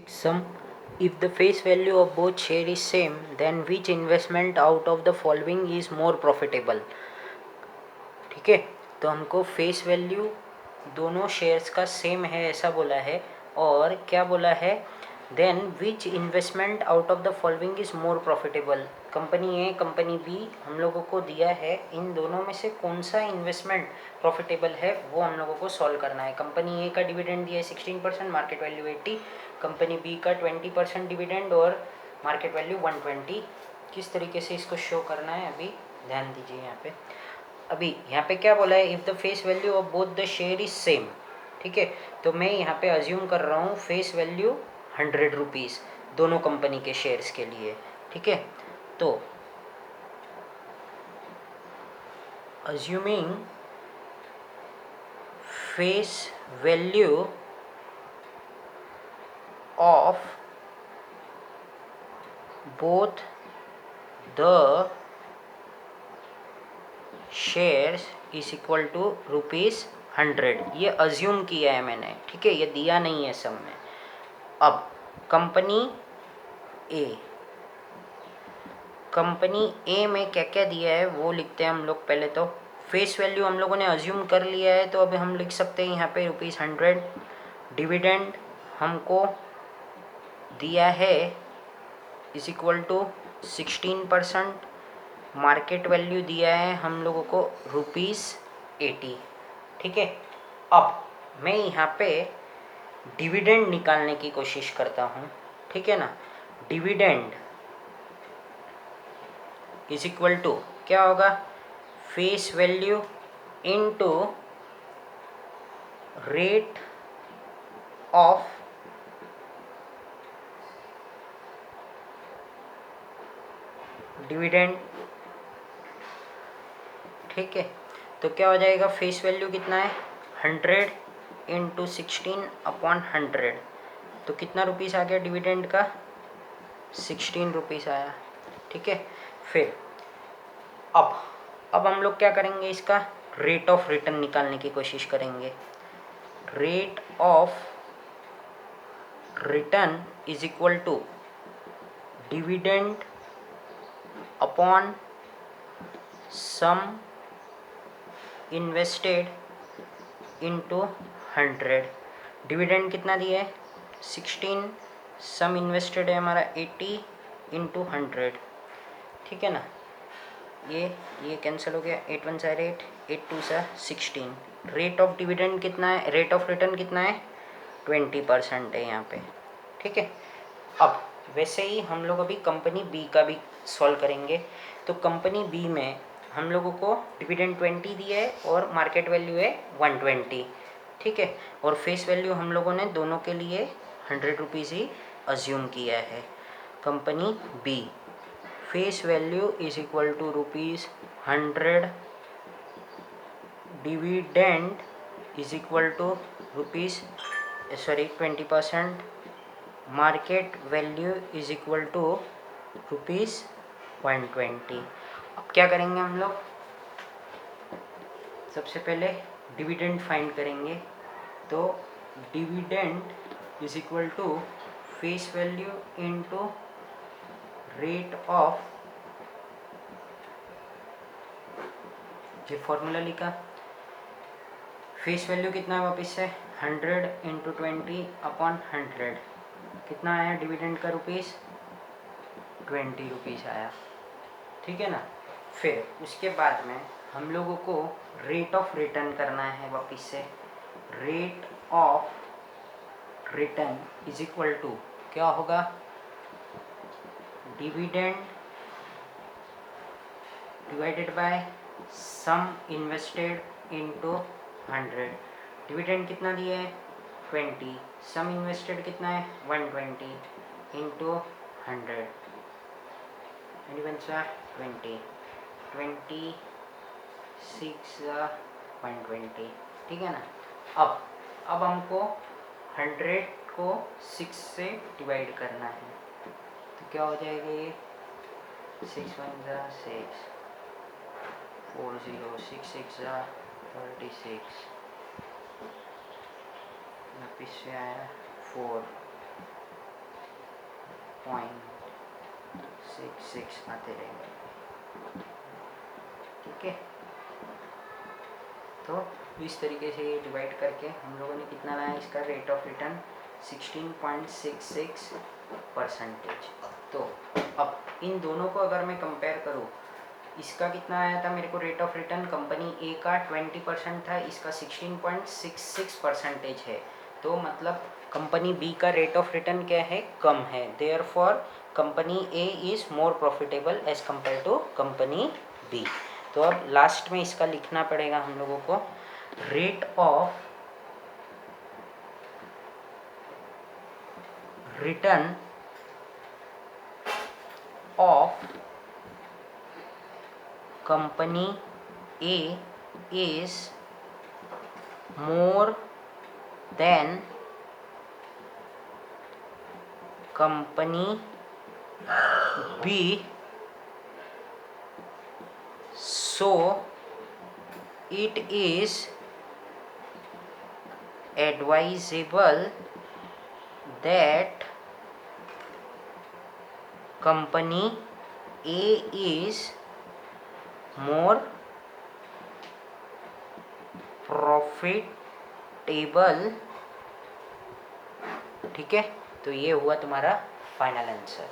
Sum, if the face value of both share is same, then which investment out of the following is more profitable? ठीक है, तो हमको face value दोनों shares का same है ऐसा बोला है, और क्या बोला है, then which investment out of the following is more profitable. Company A company B हम लोगों को दिया है, इन दोनों में से कौन सा इन्वेस्टमेंट प्रॉफिटेबल है वो हम लोगों को सॉल्व करना है। कंपनी ए का डिविडेंड दिया है 16%, मार्केट वैल्यू 80, कंपनी बी का 20% डिविडेंड और मार्केट वैल्यू 120। किस तरीके से इसको शो करना है अभी ध्यान दीजिए यहाँ पे। अभी यहाँ पे क्या बोला है, if the face value of both the share is same. ठीक है, तो मैं यहाँ पे अज्यूम कर रहा हूँ फेस वैल्यू 100 रुपीज़ दोनों कंपनी के शेयर्स के लिए। ठीक है, तो assuming face value of both the shares is equal to ₹100, ये अज्यूम किया है मैंने। ठीक है, ये दिया नहीं है सब में। अब कंपनी ए में क्या क्या दिया है वो लिखते हैं हम लोग। पहले तो फेस वैल्यू हम लोगों ने अज्यूम कर लिया है, तो अभी हम लिख सकते हैं यहाँ पे ₹100। डिविडेंड हमको दिया है is equal to 16%। Market value दिया है हम लोगों को ₹80। ठीक है, अब मैं यहाँ पे डिविडेंड निकालने की कोशिश करता हूँ। ठीक है ना, डिविडेंड इज इक्वल टू क्या होगा, face value into rate of dividend. ठीक है, तो क्या हो जाएगा, फेस वैल्यू कितना है 100 इंटू 16/100, तो कितना रुपीस आ गया डिविडेंड का, 16 रुपीस आया। ठीक है, फिर अब हम लोग क्या करेंगे, इसका रेट ऑफ रिटर्न निकालने की कोशिश करेंगे। Rate of return is equal to dividend upon sum invested into 100। Dividend कितना दिया है 16, सम इन्वेस्टेड है हमारा 80 इंटू 100। ठीक है ना, ये कैंसिल हो गया, 8 1 8, 8 2 16। रेट ऑफ डिविडेंड कितना है, रेट ऑफ रिटर्न कितना है 20% है यहाँ पे। ठीक है, अब वैसे ही हम लोग अभी कंपनी बी का भी सॉल्व करेंगे। तो कंपनी बी में हम लोगों को डिविडेंड 20 दिया है और मार्केट वैल्यू है 120। ठीक है, और फेस वैल्यू हम लोगों ने दोनों के लिए 100 रुपीज़ ही अज्यूम किया है। Company B face value is equal to ₹100, dividend is equal to ₹20, market value is equal to ₹120। अब क्या करेंगे हम लोग, सबसे पहले डिविडेंड फाइंड करेंगे। तो dividend is equal to face value into rate of, जो फॉर्मूला लिखा, फेस वैल्यू कितना है वापस से 100 इंटू 20/100, कितना आया डिविडेंड का ₹20 आया। ठीक है ना, फिर उसके बाद में हम लोगों को रेट ऑफ रिटर्न करना है वापस से। Rate of return is equal to क्या होगा, dividend divided by sum invested into 100। Dividend कितना दिया है 20, सम इन्वेस्टेड कितना है 120 इंटू 100, 20 26 120। ठीक है ना, अब हमको 100 को 6 से डिवाइड करना है, तो क्या हो जाएगा ये 6 1 6, 4 0, 6 6 36, वापिस से आया 4, 0.66 आते रहेंगे। ठीक है, तो इस तरीके से ये डिवाइड करके हम लोगों ने कितना लाया इसका रेट ऑफ रिटर्न 16.66%। तो अब इन दोनों को अगर मैं कंपेयर करूँ, इसका कितना आया था मेरे को rate of return, company A का 20% था, इसका 16.66% है। तो मतलब कंपनी बी का रेट ऑफ रिटर्न क्या है, कम है। Therefore company A is more profitable as compare to company B. तो अब लास्ट में इसका लिखना पड़ेगा हम लोगों को, rate of return of company A is more than company B, so it is advisable that company A is more profitable। ठीक है, तो ये हुआ तुम्हारा फाइनल आंसर।